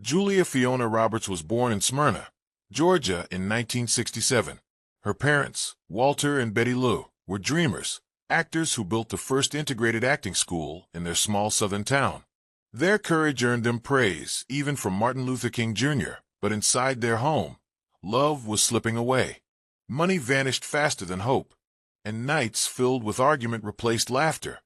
Julia Fiona Roberts was born in Smyrna, Georgia in 1967. Her parents, Walter and Betty Lou, were dreamers, actors who built the first integrated acting school in their small southern town. Their courage earned them praise, even from Martin Luther King Jr., but inside their home, love was slipping away. Money vanished faster than hope, and nights filled with argument replaced laughter.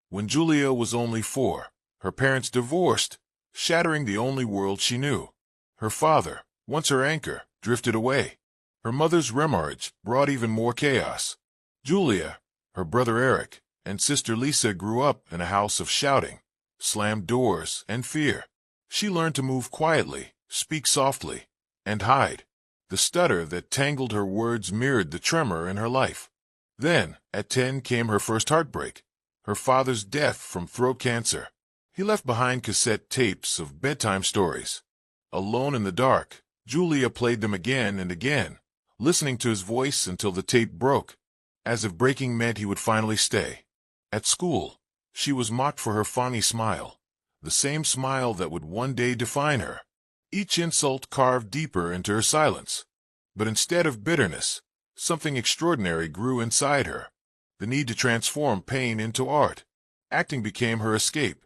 When Julia was only 4, her parents divorced, shattering the only world she knew. Her father, once her anchor, drifted away. Her mother's remarriage brought even more chaos. Julia, her brother Eric, and sister Lisa grew up in a house of shouting, slammed doors, and fear. She learned to move quietly, speak softly, and hide. The stutter that tangled her words mirrored the tremor in her life. Then, at 10, came her first heartbreak, her father's death from throat cancer. He left behind cassette tapes of bedtime stories. Alone in the dark, Julia played them again and again, listening to his voice until the tape broke, as if breaking meant he would finally stay. At school, she was mocked for her funny smile, the same smile that would one day define her. Each insult carved deeper into her silence. But instead of bitterness, something extraordinary grew inside her, the need to transform pain into art. Acting became her escape,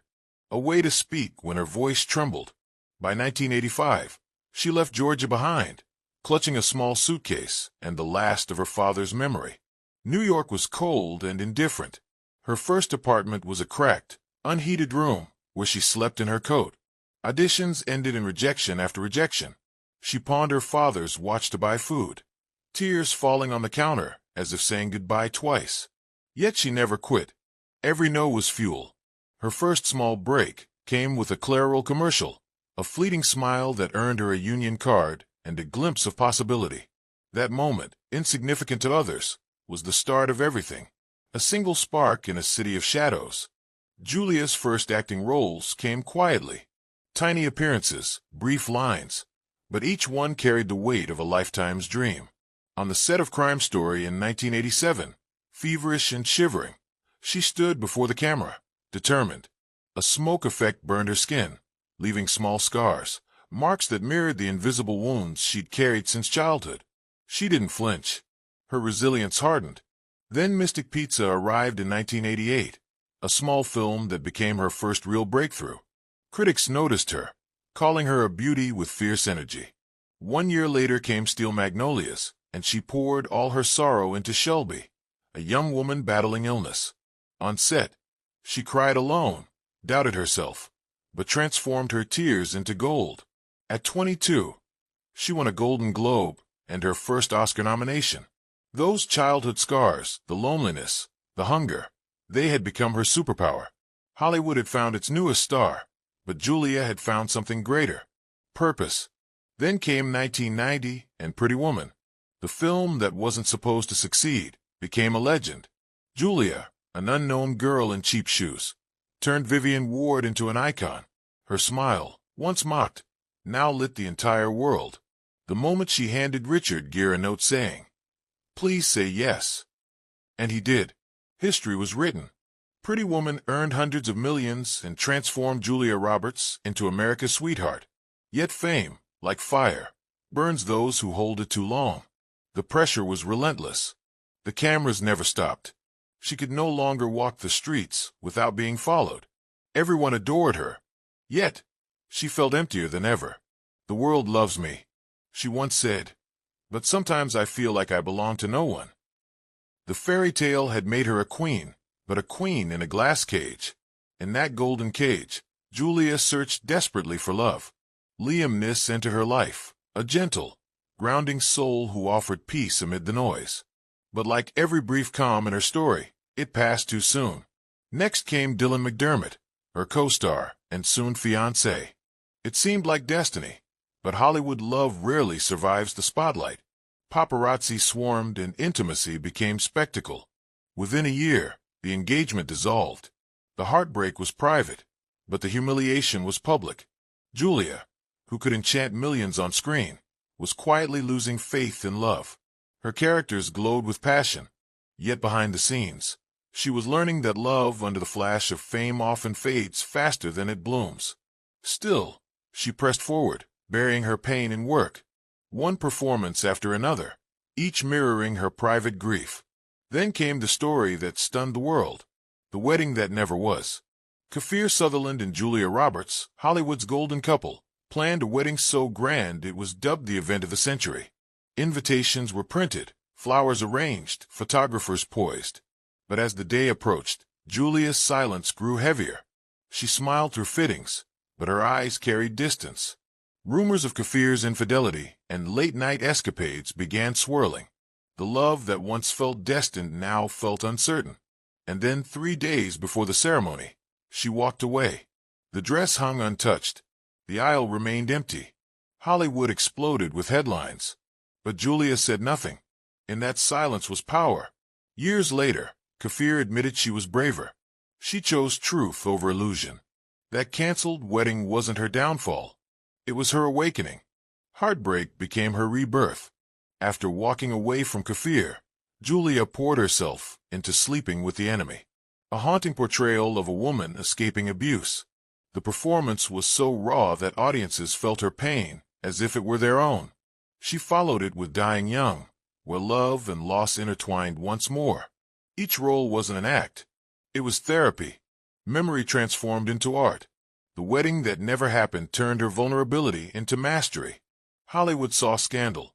a way to speak when her voice trembled. By 1985, she left Georgia behind, clutching a small suitcase and the last of her father's memory. New York was cold and indifferent. Her first apartment was a cracked, unheated room where she slept in her coat. Auditions ended in rejection after rejection. She pawned her father's watch to buy food, tears falling on the counter as if saying goodbye twice. Yet she never quit. Every no was fuel. Her first small break came with a Clairol commercial, a fleeting smile that earned her a union card and a glimpse of possibility. That moment, insignificant to others, was the start of everything. A single spark in a city of shadows. Julia's first acting roles came quietly. Tiny appearances, brief lines, but each one carried the weight of a lifetime's dream. On the set of Crime Story in 1987, feverish and shivering, she stood before the camera, determined. A smoke effect burned her skin, leaving small scars, marks that mirrored the invisible wounds she'd carried since childhood. She didn't flinch. Her resilience hardened. Then Mystic Pizza arrived in 1988, a small film that became her first real breakthrough. Critics noticed her, calling her a beauty with fierce energy. 1 year later came Steel Magnolias, and she poured all her sorrow into Shelby, a young woman battling illness. On set, she cried alone, doubted herself, but transformed her tears into gold. At 22, she won a Golden Globe and her first Oscar nomination. Those childhood scars, the loneliness, the hunger, they had become her superpower. Hollywood had found its newest star, but Julia had found something greater: purpose. Then came 1990 and Pretty Woman. The film that wasn't supposed to succeed became a legend. Julia, an unknown girl in cheap shoes, turned Vivian Ward into an icon. Her smile, once mocked, now lit the entire world. The moment she handed Richard Gere a note saying, "Please say yes." And he did. History was written. Pretty Woman earned hundreds of millions and transformed Julia Roberts into America's sweetheart. Yet fame, like fire, burns those who hold it too long. The pressure was relentless. The cameras never stopped. She could no longer walk the streets without being followed. Everyone adored her. Yet, she felt emptier than ever. "The world loves me," she once said, "but sometimes I feel like I belong to no one." The fairy tale had made her a queen, but a queen in a glass cage. In that golden cage, Julia searched desperately for love. Liam Neeson entered her life, a gentle, grounding soul who offered peace amid the noise. But like every brief calm in her story, it passed too soon. Next came Dylan McDermott, her co-star and soon fiancé. It seemed like destiny, but Hollywood love rarely survives the spotlight. Paparazzi swarmed and intimacy became spectacle. Within a year, the engagement dissolved. The heartbreak was private, but the humiliation was public. Julia, who could enchant millions on screen, was quietly losing faith in love. Her characters glowed with passion, yet behind the scenes, she was learning that love under the flash of fame often fades faster than it blooms. Still, She pressed forward, burying her pain in work. One performance after another, each mirroring her private grief. Then came the story that stunned the world. The wedding that never was. Kiefer Sutherland and Julia Roberts, Hollywood's golden couple, planned a wedding so grand it was dubbed the event of the century. Invitations were printed, flowers arranged, photographers poised. But as the day approached, Julia's silence grew heavier. She smiled through fittings, but her eyes carried distance. Rumors of Kiefer's infidelity and late-night escapades began swirling. The love that once felt destined now felt uncertain. And then 3 days before the ceremony, she walked away. The dress hung untouched. The aisle remained empty. Hollywood exploded with headlines. But Julia said nothing. In that silence was power. Years later, Kiefer admitted she was braver. She chose truth over illusion. That canceled wedding wasn't her downfall. It was her awakening. Heartbreak became her rebirth. After walking away from Kiefer, Julia poured herself into Sleeping with the Enemy, a haunting portrayal of a woman escaping abuse. The performance was so raw that audiences felt her pain as if it were their own. She followed it with Dying Young, where love and loss intertwined once more. Each role wasn't an act. It was therapy. Memory transformed into art. The wedding that never happened turned her vulnerability into mastery. Hollywood saw scandal.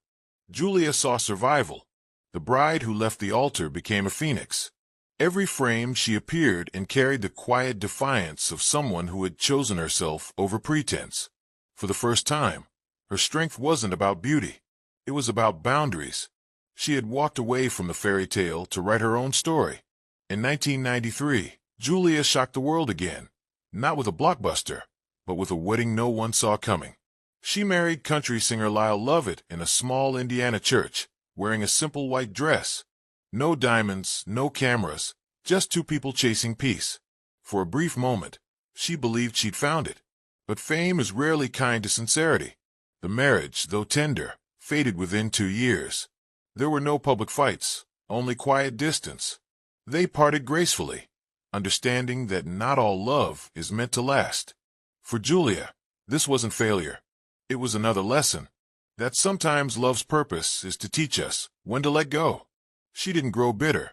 Julia saw survival. The bride who left the altar became a phoenix. Every frame she appeared in carried the quiet defiance of someone who had chosen herself over pretense. For the first time, her strength wasn't about beauty. It was about boundaries. She had walked away from the fairy tale to write her own story. In 1993, Julia shocked the world again, not with a blockbuster, but with a wedding no one saw coming. She married country singer Lyle Lovett in a small Indiana church, wearing a simple white dress. No diamonds, no cameras, just two people chasing peace. For a brief moment, she believed she'd found it. But fame is rarely kind to sincerity. The marriage, though tender, faded within 2 years. There were no public fights, only quiet distance. They parted gracefully, understanding that not all love is meant to last. For Julia, this wasn't failure. It was another lesson, that sometimes love's purpose is to teach us when to let go. She didn't grow bitter.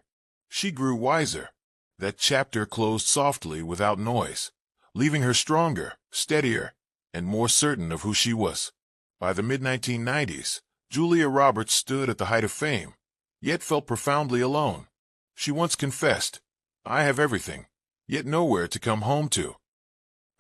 She grew wiser. That chapter closed softly without noise, leaving her stronger, steadier, and more certain of who she was. By the mid-1990s, Julia Roberts stood at the height of fame, yet felt profoundly alone. She once confessed, "I have everything, yet nowhere to come home to."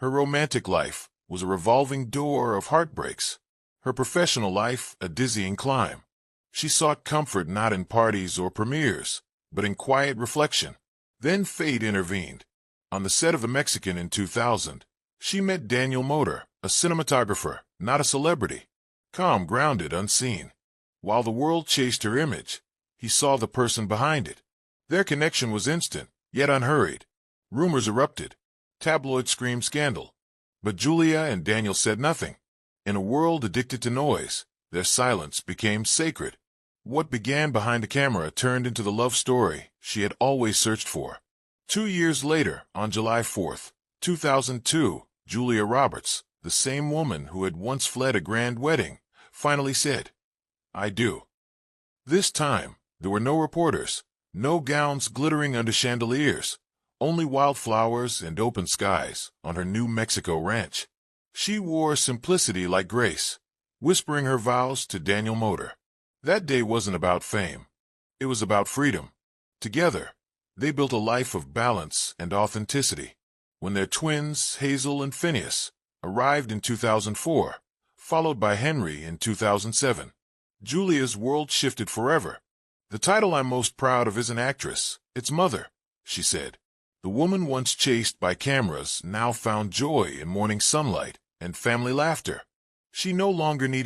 Her romantic life was a revolving door of heartbreaks. Her professional life a dizzying climb. She sought comfort not in parties or premieres, but in quiet reflection. Then fate intervened. On the set of The Mexican in 2000, she met Daniel Moder, a cinematographer, not a celebrity. Calm, grounded, unseen. While the world chased her image, he saw the person behind it. Their connection was instant, yet unhurried. Rumors erupted. Tabloids screamed scandal. But Julia and Daniel said nothing. In a world addicted to noise, their silence became sacred. What began behind the camera turned into the love story she had always searched for. 2 years later, on July 4th, 2002, Julia Roberts, the same woman who had once fled a grand wedding, finally said, "I do." This time, there were no reporters, no gowns glittering under chandeliers, only wildflowers and open skies on her New Mexico ranch. She wore simplicity like grace, whispering her vows to Daniel Moder. That day wasn't about fame. It was about freedom. Together, they built a life of balance and authenticity. When their twins, Hazel and Phineas, arrived in 2004, followed by Henry in 2007, Julia's world shifted forever. "The title I'm most proud of isn't actress, it's mother," she said. The woman once chased by cameras now found joy in morning sunlight and family laughter. She no longer needed